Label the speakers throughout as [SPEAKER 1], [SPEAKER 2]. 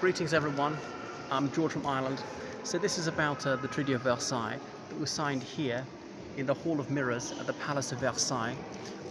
[SPEAKER 1] Greetings everyone, I'm George from Ireland. So this is about the Treaty of Versailles that was signed here in the Hall of Mirrors at the Palace of Versailles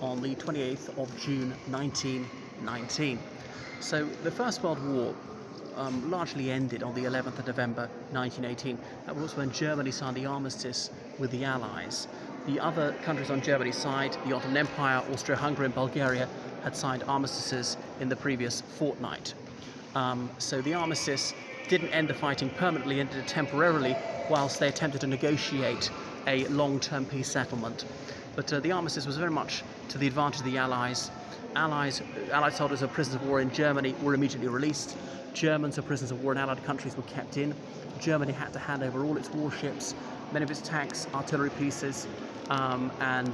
[SPEAKER 1] on the 28th of June 1919. So the First World War largely ended on the 11th of November 1918. That was when Germany signed the armistice with the Allies. The other countries on Germany's side, the Ottoman Empire, Austria-Hungary and Bulgaria, had signed armistices in the previous fortnight. So the armistice didn't end the fighting permanently, ended it temporarily, whilst they attempted to negotiate a long-term peace settlement. But the armistice was very much to the advantage of the Allies. Allied soldiers of prisoners of war in Germany were immediately released. Germans of prisoners of war in Allied countries were kept in. Germany had to hand over all its warships, many of its tanks, artillery pieces, and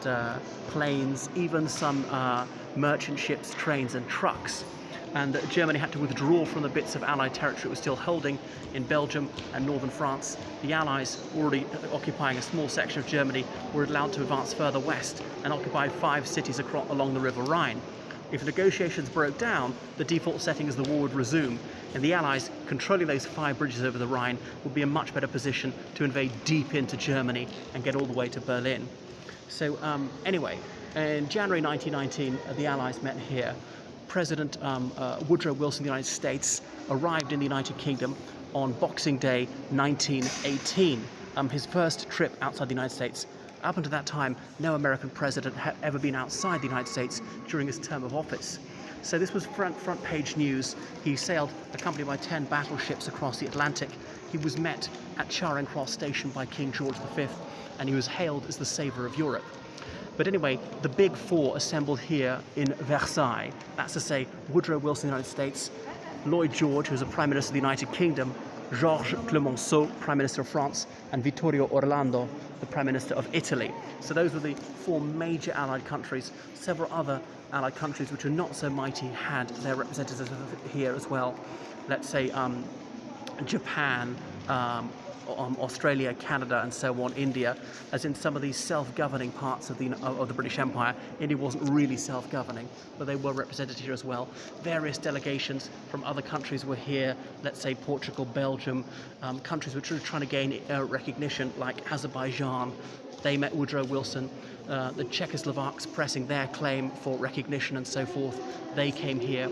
[SPEAKER 1] planes, even some merchant ships, trains and trucks. And Germany had to withdraw from the bits of Allied territory it was still holding in Belgium and northern France. The Allies, already occupying a small section of Germany, were allowed to advance further west and occupy 5 cities along the River Rhine. If negotiations broke down, the default setting is the war would resume, and the Allies, controlling those 5 bridges over the Rhine, would be in a much better position to invade deep into Germany and get all the way to Berlin. So anyway, in January 1919, the Allies met here. President Woodrow Wilson of the United States arrived in the United Kingdom on Boxing Day 1918, his first trip outside the United States. Up until that time, no American president had ever been outside the United States during his term of office. So this was front page news. He sailed accompanied by 10 battleships across the Atlantic. He was met at Charing Cross Station by King George V, and he was hailed as the savior of Europe. But anyway, the big 4 assembled here in Versailles. That's to say, Woodrow Wilson of the United States, Lloyd George, who was a Prime Minister of the United Kingdom, Georges Clemenceau, Prime Minister of France, and Vittorio Orlando, the Prime Minister of Italy. So those were the 4 major Allied countries. Several other Allied countries which are not so mighty had their representatives here as well. Let's say Japan, Australia, Canada and so on, India, as in some of these self-governing parts of the British Empire. India wasn't really self-governing, but they were represented here as well. Various delegations from other countries were here, let's say Portugal, Belgium, countries which were trying to gain recognition, like Azerbaijan. They met Woodrow Wilson. The Czechoslovaks pressing their claim for recognition and so forth, they came here.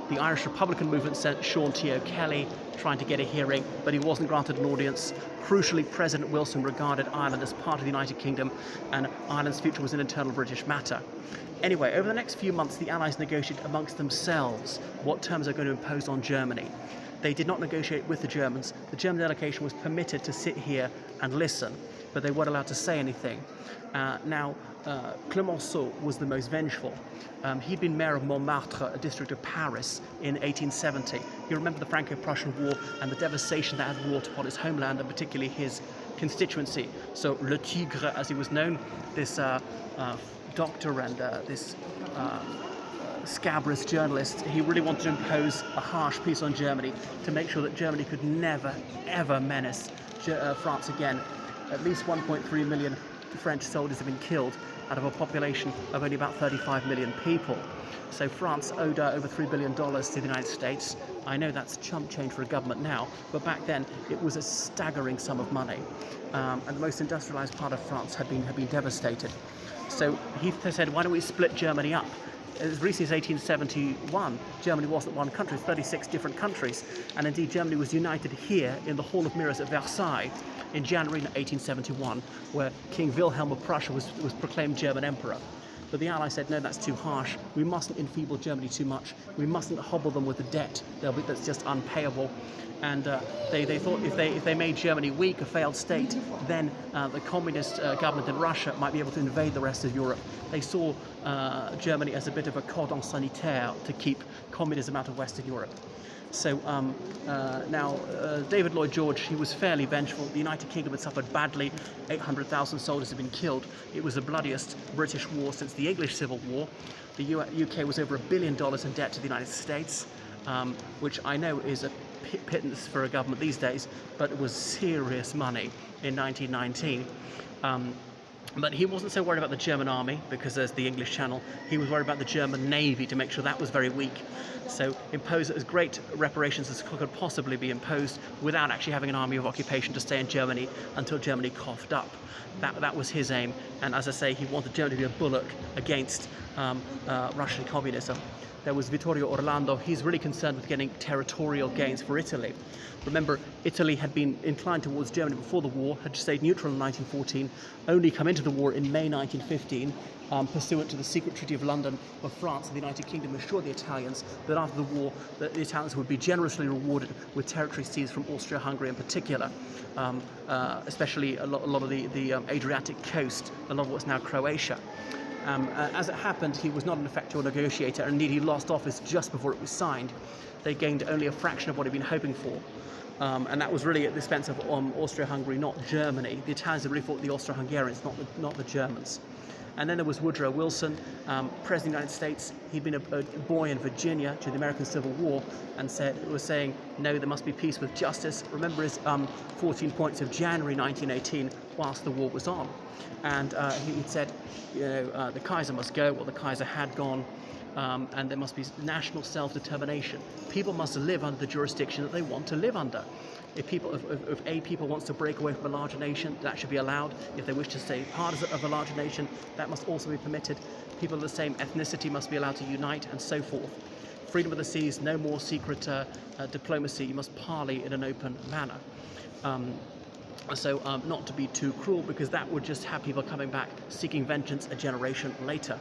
[SPEAKER 1] The Irish Republican movement sent Sean T.O. Kelly trying to get a hearing, but he wasn't granted an audience. Crucially, President Wilson regarded Ireland as part of the United Kingdom, and Ireland's future was an internal British matter. Anyway, over the next few months, the Allies negotiated amongst themselves what terms they're going to impose on Germany. They did not negotiate with the Germans. The German delegation was permitted to sit here and listen, but they weren't allowed to say anything. Clemenceau was the most vengeful. He'd been mayor of Montmartre, a district of Paris, in 1870. You remember the Franco-Prussian War and the devastation that had wrought upon his homeland, and particularly his constituency. So Le Tigre, as he was known, this doctor and this scabrous journalist, he really wanted to impose a harsh peace on Germany to make sure that Germany could never, ever menace France again. At least 1.3 million French soldiers have been killed out of a population of only about 35 million people. So France owed over $3 billion to the United States. I know that's chump change for a government now, but back then it was a staggering sum of money. And the most industrialized part of France had been devastated. So he said, why don't we split Germany up? As recently as 1871, Germany wasn't one country, it was 36 different countries. And indeed, Germany was united here in the Hall of Mirrors at Versailles in January 1871, where King Wilhelm of Prussia was proclaimed German emperor. But the Allies said, no, that's too harsh. We mustn't enfeeble Germany too much. We mustn't hobble them with a debt that's just unpayable. And they thought if they made Germany weak, a failed state, then the communist government in Russia might be able to invade the rest of Europe. They saw Germany as a bit of a cordon sanitaire to keep communism out of Western Europe. So David Lloyd George, he was fairly vengeful. The United Kingdom had suffered badly. 800,000 soldiers had been killed. It was the bloodiest British war since the English Civil War. The UK was over $1 billion in debt to the United States, which I know is a pittance for a government these days, but it was serious money in 1919. But he wasn't so worried about the German army, because there's the English Channel. He was worried about the German navy to make sure that was very weak. So impose as great reparations as could possibly be imposed without actually having an army of occupation to stay in Germany until Germany coughed up. That was his aim. And as I say, he wanted Germany to be a bulwark against Russian communism. There was Vittorio Orlando. He's really concerned with getting territorial gains for Italy. Remember, Italy had been inclined towards Germany before the war, had stayed neutral in 1914, only come into the war in May 1915, pursuant to the secret Treaty of London, where France and the United Kingdom assured the Italians that after the war, that the Italians would be generously rewarded with territory seized from Austria-Hungary in particular, especially a lot of the Adriatic coast, a lot of what's now Croatia. As it happened, he was not an effectual negotiator, and indeed he lost office just before it was signed. They gained only a fraction of what he'd been hoping for. And that was really at the expense of Austria-Hungary, not Germany. The Italians had really fought the Austro-Hungarians, not the Germans. And then there was Woodrow Wilson, President of the United States. He'd been a boy in Virginia during the American Civil War and was saying, no, there must be peace with justice. Remember his 14 points of January 1918 whilst the war was on. And he said, the Kaiser must go. Well, the Kaiser had gone. And there must be national self-determination. People must live under the jurisdiction that they want to live under. If a people wants to break away from a larger nation, that should be allowed. If they wish to stay part of a larger nation, that must also be permitted. People of the same ethnicity must be allowed to unite, and so forth. Freedom of the seas, no more secret diplomacy. You must parley in an open manner. So not to be too cruel, because that would just have people coming back seeking vengeance a generation later.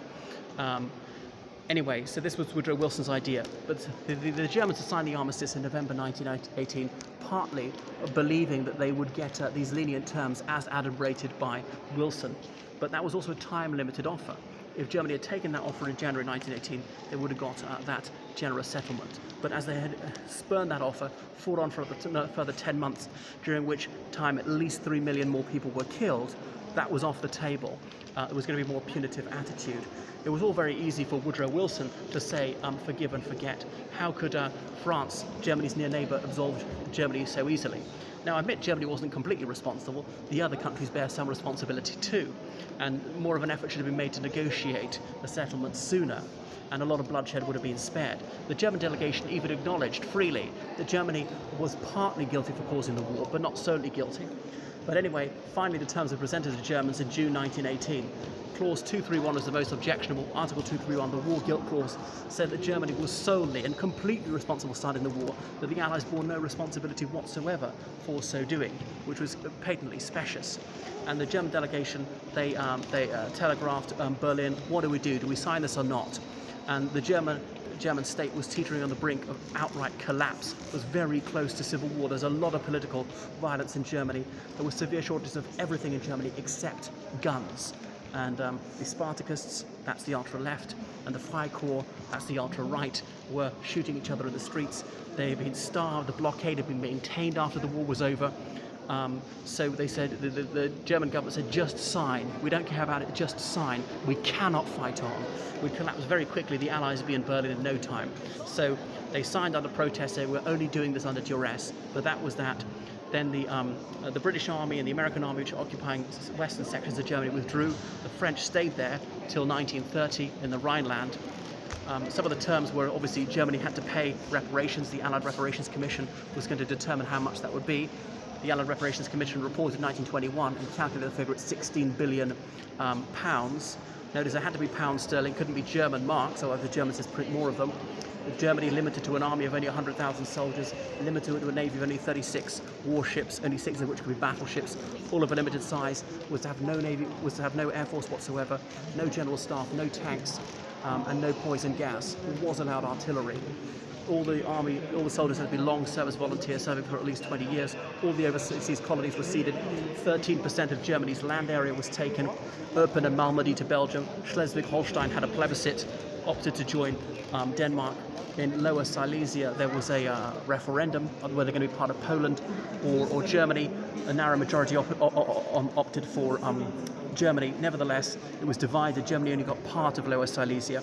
[SPEAKER 1] Anyway, so this was Woodrow Wilson's idea, but the Germans had signed the armistice in November 1918, partly believing that they would get these lenient terms as adumbrated by Wilson. But that was also a time-limited offer. If Germany had taken that offer in January 1918, they would have got that generous settlement. But as they had spurned that offer, fought on for a further 10 months, during which time at least 3 million more people were killed, that was off the table. There was going to be a more punitive attitude. It was all very easy for Woodrow Wilson to say, forgive and forget. How could France, Germany's near neighbour, absolve Germany so easily? Now, I admit Germany wasn't completely responsible. The other countries bear some responsibility too. And more of an effort should have been made to negotiate the settlement sooner. And a lot of bloodshed would have been spared. The German delegation even acknowledged freely that Germany was partly guilty for causing the war, but not solely guilty. But anyway, finally the terms were presented to the Germans in June 1918. Clause 231 was the most objectionable. Article 231, the war guilt clause, said that Germany was solely and completely responsible for starting the war, that the Allies bore no responsibility whatsoever for so doing, which was patently specious. And the German delegation, they telegraphed Berlin, what do we do? Do we sign this or not? And the German state was teetering on the brink of outright collapse. It was very close to civil war. There's a lot of political violence in Germany. There were severe shortages of everything in Germany except guns. And the Spartakists, that's the ultra-left, and the Freikorps, that's the ultra-right, were shooting each other in the streets. They had been starved. The blockade had been maintained after the war was over. So they said, the German government said, just sign. We don't care about it, just sign. We cannot fight on. We'd collapse very quickly. The Allies would be in Berlin in no time. So they signed under protest, saying we're only doing this under duress. But that was that. Then the British Army and the American Army, which were occupying western sections of Germany, withdrew. The French stayed there till 1930 in the Rhineland. Some of the terms were obviously Germany had to pay reparations. The Allied Reparations Commission was going to determine how much that would be. The Allied Reparations Commission reported in 1921 and calculated the figure at £16 billion. Notice there had to be pounds sterling, couldn't be German marks, otherwise the Germans just print more of them. Germany limited to an army of only 100,000 soldiers, limited to a navy of only 36 warships, only 6 of which could be battleships, all of a limited size, was to have no navy, was to have no air force whatsoever, no general staff, no tanks, and no poison gas. It was allowed artillery. All the soldiers had to be long service volunteers serving for at least 20 years. All the overseas colonies were ceded. 13% of Germany's land area was taken. Eupen and Malmedy to Belgium. Schleswig-Holstein had a plebiscite, opted to join Denmark. In Lower Silesia, there was a referendum on whether they're going to be part of Poland or Germany. A narrow majority opted for Germany. Nevertheless, it was divided. Germany only got part of Lower Silesia,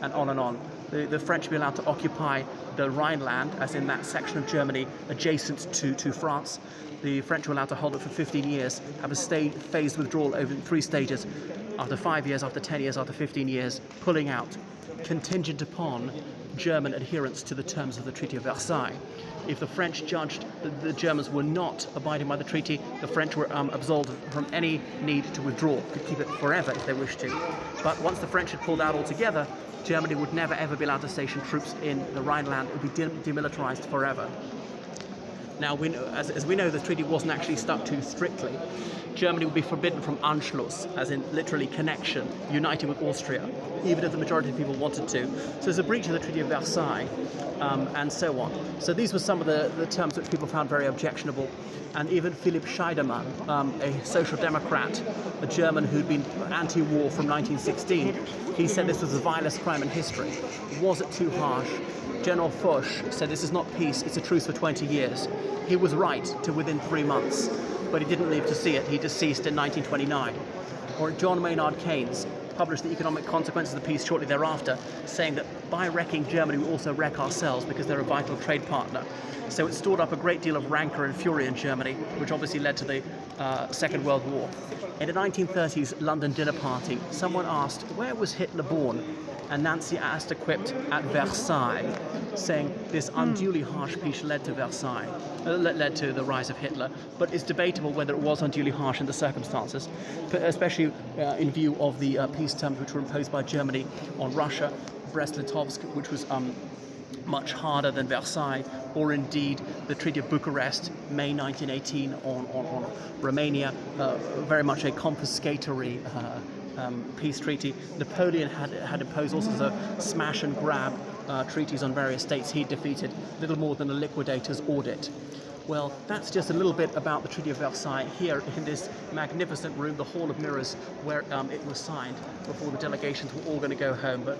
[SPEAKER 1] and on and on. the French be allowed to occupy the Rhineland, as in that section of Germany adjacent to France. The French were allowed to hold it for 15 years, have a phased withdrawal over 3 stages, after 5 years, after 10 years, after 15 years, pulling out, contingent upon German adherence to the terms of the Treaty of Versailles. If the French judged that the Germans were not abiding by the treaty, the French were absolved from any need to withdraw, could keep it forever if they wished to. But once the French had pulled out altogether, Germany would never ever be allowed to station troops in the Rhineland. It would be demilitarized forever. Now, as we know, the treaty wasn't actually stuck to strictly. Germany would be forbidden from Anschluss, as in literally connection, uniting with Austria, even if the majority of people wanted to. So there's a breach of the Treaty of Versailles, and so on. So these were some of the terms which people found very objectionable. And even Philipp Scheidemann, a social democrat, a German who'd been anti-war from 1916, he said this was the vilest crime in history. Was it too harsh? General Foch said this is not peace, it's a truce for 20 years. He was right to within 3 months, but he didn't live to see it. He deceased in 1929. Or John Maynard Keynes published The Economic Consequences of the Peace shortly thereafter, saying that by wrecking Germany, we also wreck ourselves because they're a vital trade partner. So it stored up a great deal of rancor and fury in Germany, which obviously led to the Second World War. In a 1930s London dinner party, someone asked, where was Hitler born? And Nancy Astor quipped, at Versailles, saying this unduly harsh peace led to Versailles, led to the rise of Hitler, but it's debatable whether it was unduly harsh in the circumstances, especially in view of the peace terms which were imposed by Germany on Russia, Brest-Litovsk, which was much harder than Versailles, or indeed the Treaty of Bucharest, May 1918, on Romania, very much a confiscatory peace treaty. Napoleon had imposed all sorts of smash and grab treaties on various states he defeated, little more than a liquidator's audit. Well, that's just a little bit about the Treaty of Versailles here in this magnificent room, the Hall of Mirrors, where it was signed before the delegations were all going to go home. But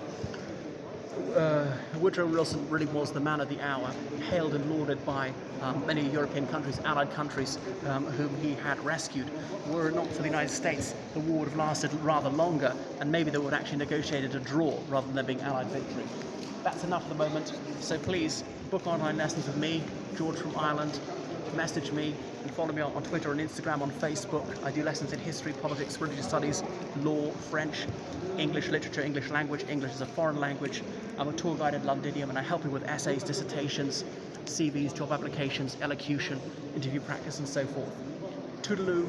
[SPEAKER 1] Woodrow Wilson really was the man of the hour, hailed and lauded by many European countries, allied countries, whom he had rescued. Were it not for the United States, the war would have lasted rather longer, and maybe they would have actually negotiated a draw rather than there being Allied victory. That's enough for the moment, so please book online lessons with me, George from Ireland. Message me and follow me on Twitter and Instagram, on Facebook. I do lessons in history, politics, religious studies, law, French, English literature, English language, English as a foreign language. I'm a tour guide at Londinium, and I help you with essays, dissertations, CVs, job applications, elocution, interview practice, and so forth. Toodaloo.